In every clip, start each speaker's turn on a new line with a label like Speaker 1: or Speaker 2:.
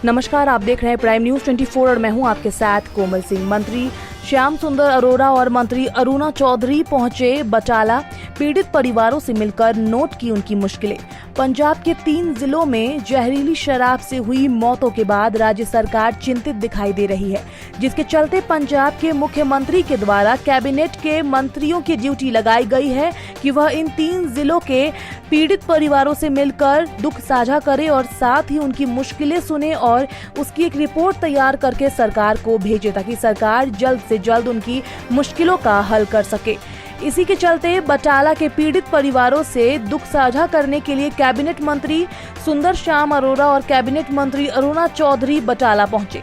Speaker 1: नमस्कार, आप देख रहे हैं प्राइम न्यूज 24 और मैं हूं आपके साथ कोमल सिंह। मंत्री श्याम सुंदर अरोड़ा और मंत्री अरुणा चौधरी पहुंचे बटाला। पीड़ित परिवारों से मिलकर नोट की उनकी मुश्किलें। पंजाब के 3 जिलों में जहरीली शराब से हुई मौतों के बाद राज्य सरकार चिंतित दिखाई दे रही है, जिसके चलते पंजाब के मुख्यमंत्री के द्वारा कैबिनेट के मंत्रियों की ड्यूटी लगाई गई है कि वह इन 3 जिलों के पीड़ित परिवारों से मिलकर दुख साझा करे और साथ ही उनकी मुश्किलें सुने और उसकी एक रिपोर्ट तैयार करके सरकार को भेजे, ताकि सरकार जल्द से जल्द उनकी मुश्किलों का हल कर सके। इसी के चलते बटाला के पीड़ित परिवारों से दुख साझा करने के लिए कैबिनेट मंत्री सुंदर श्याम अरोड़ा और कैबिनेट मंत्री अरुणा चौधरी बटाला पहुंचे।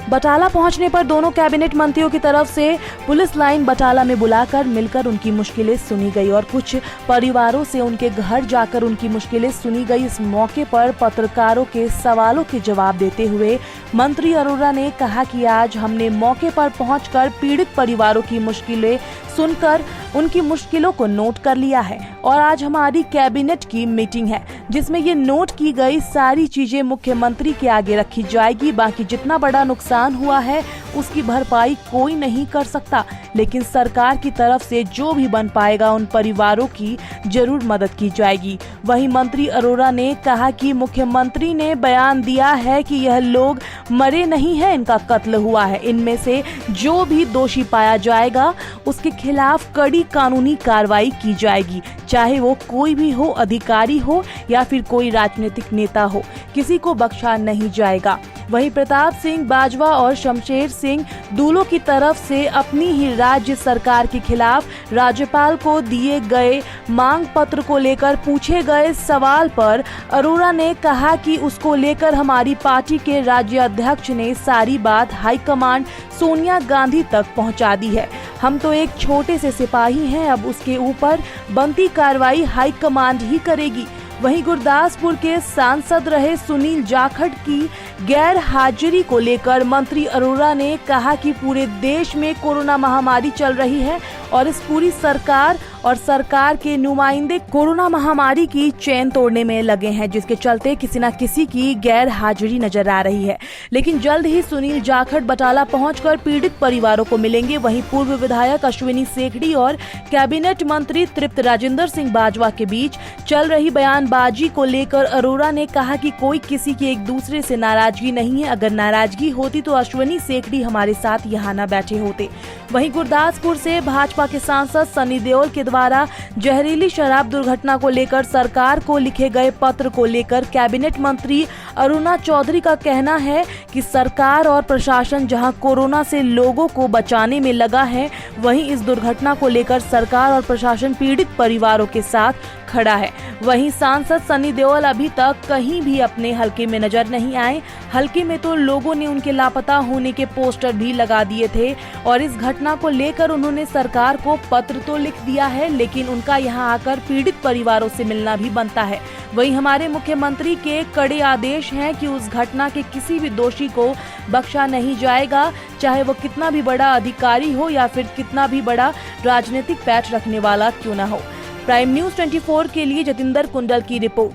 Speaker 1: बटाला पहुंचने पर दोनों कैबिनेट मंत्रियों की तरफ से पुलिस लाइन बटाला में बुलाकर मिलकर उनकी मुश्किलें सुनी गई और कुछ परिवारों से उनके घर जाकर उनकी मुश्किलें सुनी गई। इस मौके पर पत्रकारों के सवालों के जवाब देते हुए मंत्री अरोड़ा ने कहा कि आज हमने मौके पर पहुंचकर पीड़ित परिवारों की मुश्किलें सुनकर उनकी मुश्किलों को नोट कर लिया है और आज हमारी कैबिनेट की मीटिंग है, जिसमें ये नोट की गई सारी चीजें मुख्यमंत्री के आगे रखी जाएगी। बाकी जितना बड़ा नुकसान हुआ है उसकी भरपाई कोई नहीं कर सकता, लेकिन सरकार की तरफ से जो भी बन पाएगा उन परिवारों की जरूर मदद की जाएगी। वहीं मंत्री अरोड़ा ने कहा कि मुख्यमंत्री ने बयान दिया है कि यह लोग मरे नहीं हैं, इनका कत्ल हुआ है। इनमें से जो भी दोषी पाया जाएगा उसके खिलाफ कड़ी कानूनी कार्रवाई की जाएगी, चाहे वो कोई भी हो, अधिकारी हो या फिर कोई राजनीतिक नेता हो, किसी को बख्शा नहीं जाएगा। वहीं प्रताप सिंह बाजवा और शमशेर सिंह दूलों की तरफ से अपनी ही राज्य सरकार के खिलाफ राज्यपाल को दिए गए मांग पत्र को लेकर पूछे गए सवाल पर अरोड़ा ने कहा कि उसको लेकर हमारी पार्टी के राज्य अध्यक्ष ने सारी बात हाईकमांड सोनिया गांधी तक पहुंचा दी है। हम तो एक छोटे से सिपाही हैं, अब उसके ऊपर बनती कार्रवाई हाईकमांड ही करेगी। वहीं गुरदासपुर के सांसद रहे सुनील जाखड़ की गैर हाजिरी को लेकर मंत्री अरोड़ा ने कहा कि पूरे देश में कोरोना महामारी चल रही है और इस पूरी सरकार और सरकार के नुमाइंदे कोरोना महामारी की चेन तोड़ने में लगे हैं, जिसके चलते किसी न किसी की गैर हाजिरी नजर आ रही है। लेकिन जल्द ही सुनील जाखड़ बटाला पहुंचकर पीड़ित परिवारों को मिलेंगे। वहीं पूर्व विधायक अश्विनी सेखड़ी और कैबिनेट मंत्री तृप्त राजेंद्र सिंह बाजवा के बीच चल रही बयानबाजी को लेकर अरोड़ा ने कहा कि कोई किसी की एक दूसरे से नाराजगी नहीं है, अगर नाराजगी होती तो अश्विनी सेखड़ी हमारे साथ यहाँ न बैठे होते। वहीं गुरदासपुर से भाजपा के सांसद सनी देओल के द्वारा जहरीली शराब दुर्घटना को लेकर सरकार को लिखे गए पत्र को लेकर कैबिनेट मंत्री अरुणा चौधरी का कहना है कि सरकार और प्रशासन जहां कोरोना से लोगों को बचाने में लगा है, वहीं इस दुर्घटना को लेकर सरकार और प्रशासन पीड़ित परिवारों के साथ खड़ा है। वहीं सांसद सनी देओल अभी तक कहीं भी अपने हलके में नजर नहीं आए। हलके में तो लोगों ने उनके लापता होने के पोस्टर भी लगा दिए थे और इस घटना को लेकर उन्होंने सरकार को पत्र तो लिख दिया है, लेकिन उनका यहां आकर पीड़ित परिवारों से मिलना भी बनता है। वहीं हमारे मुख्यमंत्री के कड़े आदेश हैं कि उस घटना के किसी भी दोषी को बख्शा नहीं जाएगा, चाहे वो कितना भी बड़ा अधिकारी हो या फिर कितना भी बड़ा राजनीतिक पैठ रखने वाला क्यों न हो। प्राइम न्यूज 24 के लिए जतिंदर कुंडल की रिपोर्ट।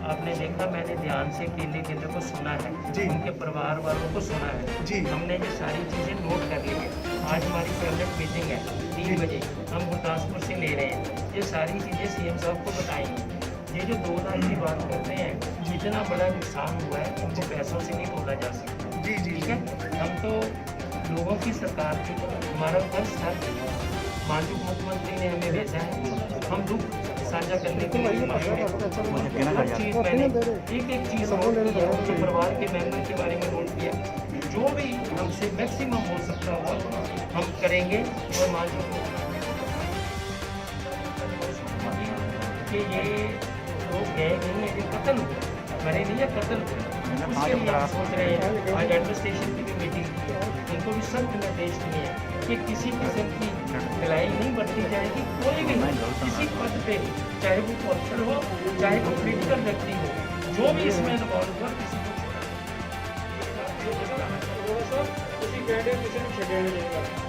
Speaker 2: आपने देखा, मैंने ध्यान से केंद्र को सुना है जी, उनके परिवार वालों को सुना है जी। हमने ये सारी चीज़ें नोट कर ली है। आज हमारी कैबिनेट मीटिंग है 3 बजे, हम गुरदासपुर से ले रहे हैं। ये सारी चीज़ें सीएम साहब को बताएंगे। ये जो 2 लाख की बात करते हैं, जितना बड़ा नुकसान हुआ है उनको पैसों से नहीं बोला जा सकता जी जी। ठीक है, हम तो लोगों की सरकार थी, हमारा फर्ज था, माननीय मुख्यमंत्री ने हमें भेजा है, हम दुख साझा करने के लिए चीज़ मैंने एक चीज़ नोट की है, उनके परिवार के मेंबर के बारे में नोट किया। जो भी हमसे मैक्सिमम हो सकता हो हम करेंगे और माननीय कि ये लोग गए नहीं है, ये कत्ल हुआ, मरे नहीं है, कत्ल हुआ। उसके लिए हम सोच रहे हैं, आज एडमिनिस्ट्रेशन की भी मीटिंग की है, उनको भी सख्त निर्देश दिए हैं कि किसी किस्म की ढिलाई नहीं बरती जाएगी। कोई भी किसी पद पे, चाहे वो अफसर हो, चाहे वो पोलिटिकल व्यक्ति हो, जो भी इसमें इन्वॉल्व हुआ, किसी को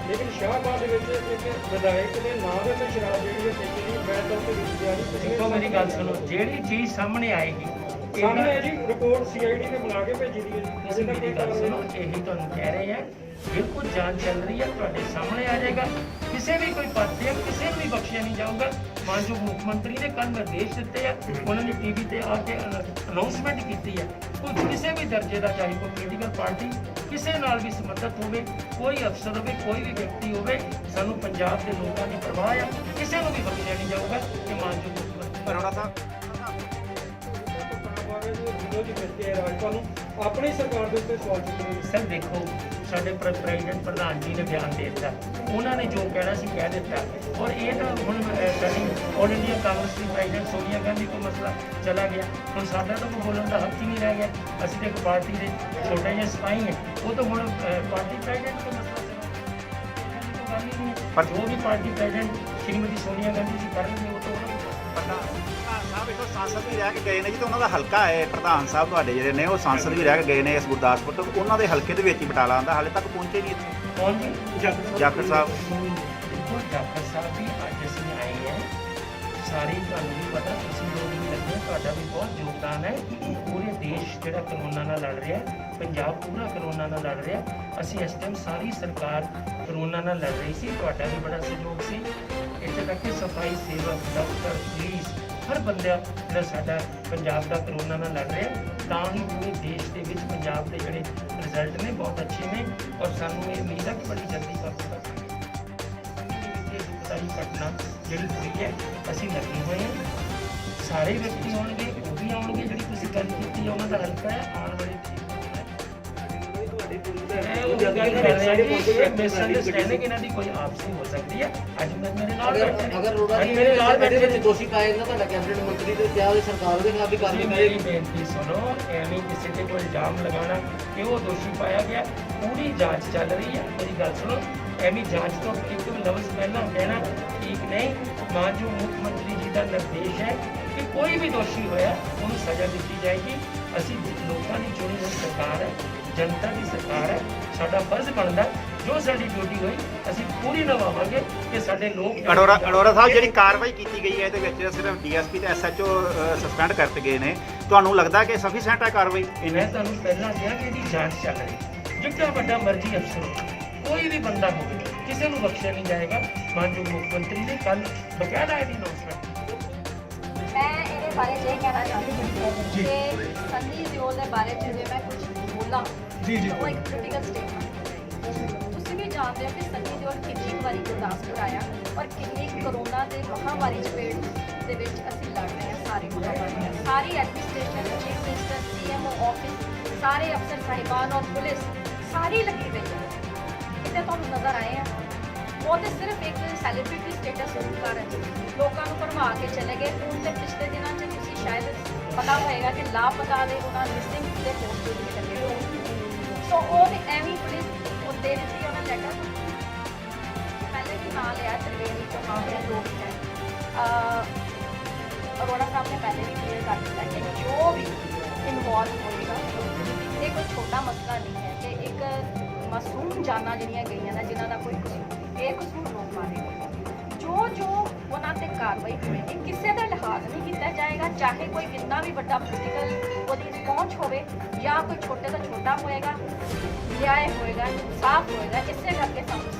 Speaker 2: लेकिन शाहबाद विधायक ने नाम से शराब जी, मेरी गल सुनो, जी चीज़ सामने आएगी
Speaker 3: ਸਾਹਮਣੇ ਹੈ ਜੀ ਰਿਪੋਰਟ ਸੀਆਈਡੀ ਨੇ ਬੁਲਾ ਕੇ ਭੇਜੀ ਦੀ ਹੈ ਜੀ।
Speaker 2: ਅਸੀਂ ਮੇਰੀ ਗੱਲ ਸੁਣੋ, ਇਹੀ ਤੁਹਾਨੂੰ ਕਹਿ ਰਹੇ ਆ, ਬਿਲਕੁਲ ਜਾਂਚ ਚੱਲ ਰਹੀ ਹੈ, ਤੁਹਾਡੇ ਸਾਹਮਣੇ ਆ ਜਾਏਗਾ। ਕਿਸੇ ਵੀ ਕੋਈ ਪੱਤ ਤੇ ਕਿਸੇ ਨੂੰ ਵੀ ਬਖਸ਼ਿਆ ਨਹੀਂ ਜਾਊਗਾ। ਮਾਨਯੋਗ ਮੁੱਖ ਮੰਤਰੀ ਨੇ ਕੱਲ੍ਹ ਨਿਰਦੇਸ਼ ਦਿੱਤੇ ਆ, ਉਹਨਾਂ ਨੇ ਟੀਵੀ ਤੇ ਆ ਕੇ ਅਨਾਉਂਸਮੈਂਟ ਕੀਤੀ ਹੈ। ਕੋਈ ਕਿਸੇ ਵੀ ਦਰਜੇ ਦਾ, ਚਾਹੇ ਕੋਈ ਪੋਲੀਟੀਕਲ ਪਾਰਟੀ ਕਿਸੇ ਨਾਲ ਵੀ ਸੰਬੰਧਿਤ ਹੋਵੇ, ਕੋਈ ਅਫਸਰ ਹੋਵੇ, ਕੋਈ ਵੀ ਵਿਅਕਤੀ ਹੋਵੇ, ਸਾਨੂੰ ਪੰਜਾਬ ਦੇ ਲੋਕਾਂ ਦੀ ਪਰਵਾਹ ਆ, ਕਿਸੇ ਨੂੰ ਵੀ ਬਖਸ਼ਿਆ ਨਹੀਂ ਜਾਊਗਾ। ਕਿ ਮਾਨਯੋਗ ਮੁੱਖ ਮੰਤਰੀ
Speaker 4: ਅਰੋੜਾ ਸਾਹਿਬ
Speaker 3: ਰਾਜਪਾਲ ਨੂੰ ਆਪਣੀ ਸਰਕਾਰ ਦੇ ਉੱਤੇ ਸਵਾਲ ਚੁੱਕਣੇ।
Speaker 2: ਸਰ ਦੇਖੋ, ਸਾਡੇ ਪ੍ਰੈਜ਼ੀਡੈਂਟ ਪ੍ਰਧਾਨ ਜੀ ਨੇ ਬਿਆਨ ਦੇ ਦਿੱਤਾ, ਉਹਨਾਂ ਨੇ ਜੋ ਕਹਿਣਾ ਸੀ ਕਹਿ ਦਿੱਤਾ। ਔਰ ਇਹ ਤਾਂ ਹੁਣ ਸਾਡੀ ਆਲ ਇੰਡੀਆ ਕਾਂਗਰਸ ਦੀ ਪ੍ਰੈਜ਼ੀਡੈਂਟ ਸੋਨੀਆ ਗਾਂਧੀ ਕੋਲ ਮਸਲਾ ਚਲਾ ਗਿਆ। ਹੁਣ ਸਾਡਾ ਤਾਂ ਕੋਈ ਬੋਲਣ ਦਾ ਹੱਕ ਹੀ ਨਹੀਂ ਰਹਿ ਗਿਆ। ਅਸੀਂ ਤਾਂ ਇੱਕ ਪਾਰਟੀ ਦੇ ਛੋਟੇ ਜਿਹੇ ਸਿਪਾਹੀ ਹਾਂ। ਉਹ ਤਾਂ ਹੁਣ ਪਾਰਟੀ ਪ੍ਰੈਜ਼ੀਡੈਂਟ ਕੋਲ ਮਸਲਾ ਚਲਾ ਗਿਆ। ਪਰ ਜੋ ਵੀ ਪਾਰਟੀ ਪ੍ਰੈਜ਼ੀਡੈਂਟ ਸ਼੍ਰੀਮਤੀ ਸੋਨੀਆ ਗਾਂਧੀ ਜੀ ਕਰਨਗੇ, ਉਹ ਤਾਂ ਉਹਨਾਂ ਨੂੰ
Speaker 4: ਪ੍ਰਧਾਨ ਸਾਹਿਬ ਇੱਥੋਂ ਸਾਂਸਦ ਵੀ ਰਹਿ ਕੇ ਗਏ ਨੇ ਜੀ, ਤੇ ਉਹਨਾਂ ਦਾ ਹਲਕਾ ਹੈ ਪ੍ਰਧਾਨ ਸਾਹਿਬ ਤੁਹਾਡੇ ਜਿਹੜੇ ਨੇ ਉਹ ਸਾਂਸਦ ਵੀ ਰਹਿ ਕੇ ਗਏ ਨੇ ਇਸ ਗੁਰਦਾਸਪੁਰ ਤੋਂ। ਉਹਨਾਂ ਦੇ ਹਲਕੇ ਦੇ ਵਿੱਚ ਹੀ ਬਟਾਲਾ ਆਉਂਦਾ, ਹਾਲੇ ਤੱਕ ਪਹੁੰਚੇ ਨਹੀਂ ਇੱਥੇ
Speaker 2: ਕੌਣ ਜੀ?
Speaker 4: ਜਾਖੜ ਸਾਹਿਬ।
Speaker 2: ਦੇਖੋ, ਜਾਖੜ ਸਾਹਿਬ ਵੀ ਅੱਜ ਅਸੀਂ ਆਏ ਹਾਂ, ਸਾਰੇ ਤੁਹਾਨੂੰ ਵੀ ਪਤਾ, ਤੁਸੀਂ ਲੋਕ ਵੀ ਲੱਗੇ, ਤੁਹਾਡਾ ਵੀ ਬਹੁਤ ਯੋਗਦਾਨ ਹੈ। ਪੂਰੇ ਦੇਸ਼ ਜਿਹੜਾ ਕਰੋਨਾ ਨਾਲ ਲੜ ਰਿਹਾ, ਪੰਜਾਬ ਪੂਰਾ ਕਰੋਨਾ ਨਾਲ ਲੜ ਰਿਹਾ। ਅਸੀਂ ਇਸ ਟਾਈਮ ਸਾਰੀ ਸਰਕਾਰ ਕਰੋਨਾ ਨਾਲ ਲੜ ਰਹੀ ਸੀ, ਤੁਹਾਡਾ ਵੀ ਬੜਾ ਸਹਿਯੋਗ ਸੀ। ਇੱਥੇ ਤੱਕ ਕਿ ਸਫਾਈ ਸੇਵਕ, ਡਾਕਟਰ, ਪੁਲਿਸ, ਹਰ ਬੰਦਾ ਜਿਹੜਾ ਸਾਡਾ ਪੰਜਾਬ ਦਾ ਕਰੋਨਾ ਨਾਲ ਲੜ ਰਿਹਾ, ਤਾਂ ਹੀ ਪੂਰੇ ਦੇਸ਼ ਦੇ ਵਿੱਚ ਪੰਜਾਬ ਦੇ ਜਿਹੜੇ ਰਿਜ਼ਲਟ ਨੇ ਬਹੁਤ ਅੱਛੇ ਨੇ। ਔਰ ਸਾਨੂੰ ਇਹ ਉਮੀਦ ਹੈ ਕਿ ਬੜੀ ਜਲਦੀ ਕਾਬੂ ਕਰ ਸਕਦੇ ਦੁਖਦਾਈ ਘਟਨਾ ਜਿਹੜੀ ਹੋਈ ਹੈ, ਅਸੀਂ ਲੱਗੇ ਹੋਏ ਹਾਂ। ਸਾਰੇ ਵਿਅਕਤੀ ਆਉਣਗੇ, ਉਹ ਵੀ ਆਉਣਗੇ। ਜਿਹੜੀ ਤੁਸੀਂ ਗੱਲ ਕੀਤੀ ਹੈ, ਉਹਨਾਂ ਦਾ ਹਲਕਾ ਹੈ, ਆਉਣ ਵਾਲੇ ਮਿਸਅੰਡਰਸਟੈਂਡਿੰਗ ਇਹਨਾਂ ਦੀ ਕੋਈ ਆਪਸੀ ਹੋ ਸਕਦੀ ਹੈ। ਅੱਜ ਮੇਰੇ ਨਾਲ ਮੇਰੇ ਨਾਲ ਬੈਠੇ
Speaker 5: ਦੋਸ਼ੀ ਪਾਏ ਨਾ ਤੁਹਾਡਾ ਕੈਬਨਿਟ ਮੰਤਰੀ ਤੇ ਕਿਹਾ ਸਰਕਾਰ ਦੇ ਖਿਲਾਫ ਵੀ ਕਾਰਵਾਈ
Speaker 2: ਮੇਰੀ ਬੇਨਤੀ ਸੁਣੋ, ਐਵੇਂ ਕਿਸੇ ਤੇ ਕੋਈ ਇਲਜ਼ਾਮ ਲਗਾਉਣਾ ਕਿ ਉਹ ਦੋਸ਼ੀ ਪਾਇਆ ਗਿਆ, ਪੂਰੀ ਜਾਂਚ ਚੱਲ ਰਹੀ ਹੈ। ਮੇਰੀ ਗੱਲ ਸੁਣੋ, ਐਵੇਂ ਜਾਂਚ ਤੋਂ ਇੱਕ ਲਫ਼ਜ਼ ਪਹਿਲਾਂ ਕਹਿਣਾ ਠੀਕ ਨਹੀਂ। ਮਾਨਯੋਗ ਮੁੱਖ ਮੰਤਰੀ ਜੀ ਦਾ ਨਿਰਦੇਸ਼ ਹੈ ਕਿ ਕੋਈ ਵੀ ਦੋਸ਼ੀ ਹੋਇਆ ਉਹਨੂੰ ਸਜ਼ਾ ਦਿੱਤੀ ਜਾਏਗੀ। ਅਸੀਂ ਲੋਕਾਂ ਦੀ ਚੁਣੀ ਹੋਈ ਸਰਕਾਰ ਹੈ, ਜਨਤਾ ਦੀ ਸਰਕਾਰ ਹੈ। ਸਾਡਾ ਫਰਜ਼ ਬਣਦਾ, ਜੋ ਸਾਡੀ ਡਿਊਟੀ ਹੋਈ ਅਸੀਂ ਪੂਰੀ ਨਿਭਾਵਾਂਗੇ ਕਿ ਸਾਡੇ ਲੋਕ।
Speaker 4: ਅਰੋੜਾ ਸਾਹਿਬ, ਜਿਹੜੀ ਕਾਰਵਾਈ ਕੀਤੀ ਗਈ ਹੈ ਇਹਦੇ ਵਿੱਚ ਸਿਰਫ ਡੀਐਸਪੀ ਤੇ ਐਸਐਚਓ ਸਸਪੈਂਡ ਕਰਤੇ ਗਏ ਨੇ, ਤੁਹਾਨੂੰ ਲੱਗਦਾ ਕਿ ਸਫੀਸ਼ੀਐਂਟ ਹੈ ਕਾਰਵਾਈ?
Speaker 2: ਮੈਂ ਤੁਹਾਨੂੰ ਪਹਿਲਾਂ ਕਿਹਾ ਕਿ ਇਹਦੀ ਜਾਂਚ ਚੱਲ ਰਹੀ। ਜਿੱਡਾ ਵੱਡਾ ਮਰਜ਼ੀ ਅਫਸਰ ਹੋ, ਕੋਈ ਵੀ ਬੰਦਾ ਹੋਵੇ, ਕਿਸੇ ਨੂੰ ਬਖਸ਼ਿਆ ਨਹੀਂ ਜਾਏਗਾ। ਮਾਨਯੋਗ ਮੁੱਖ ਮੰਤਰੀ ਨੇ ਕੱਲ੍ਹ ਬਕਾਇਦਾ ਇਹਦੀ ਅਨਾਉਂਸਮੈਂਟ।
Speaker 6: मैं ये बारे ये कहना चाहती हूँ कि सनी दिओल के बारे में जो मैं कुछ बोला वो एक पोलिटिकल स्टेटमेंट। तुम भी जानते हो कि सनी दिओल कितनी बारी गुरदासपुर आया और कितनी करोना के महामारी चपेट के असीं लड़ रहे हैं। सारी महामारी सारी administration, chief minister, CMO office, सारे अफसर साहिबान और पुलिस सारी लगी हुई है। कितने तुहानूं नज़र आए हैं, वो तो सिर्फ एक सैलीब्रिटी स्टेटस कर लोगों को भरवा के चले गए। हूँ तो पिछले दिनों से शायद पता होएगा कि लापता के उन्होंने मिसिंग के पोस्ट भी लगे हुए। सो वो भी एवं पुलिस वो दे दी उन्होंने लैटर पहले भी नाम लिया त्रिवेणी चौहान के लोग हैं। अरोड़ा साहब ने पहले भी क्लियर कर दिया कि जो भी इन्वॉल्व होएगा, ये कोई छोटा मसला नहीं है कि एक मासूम जाना जिहड़ियां गईयां ने जिन्हां दा कोई कसूर बेकसूर लोग मारे गए। जो उन्हां ते कार्रवाई होएगी, किसी का लिहाज नहीं किया जाएगा, चाहे कोई कितना भी बड़ा पोलिटिकल वो पहुँच होवे या कोई छोटे तो छोटा होएगा, न्याय होएगा, इंसाफ होएगा। इसे करके सानूं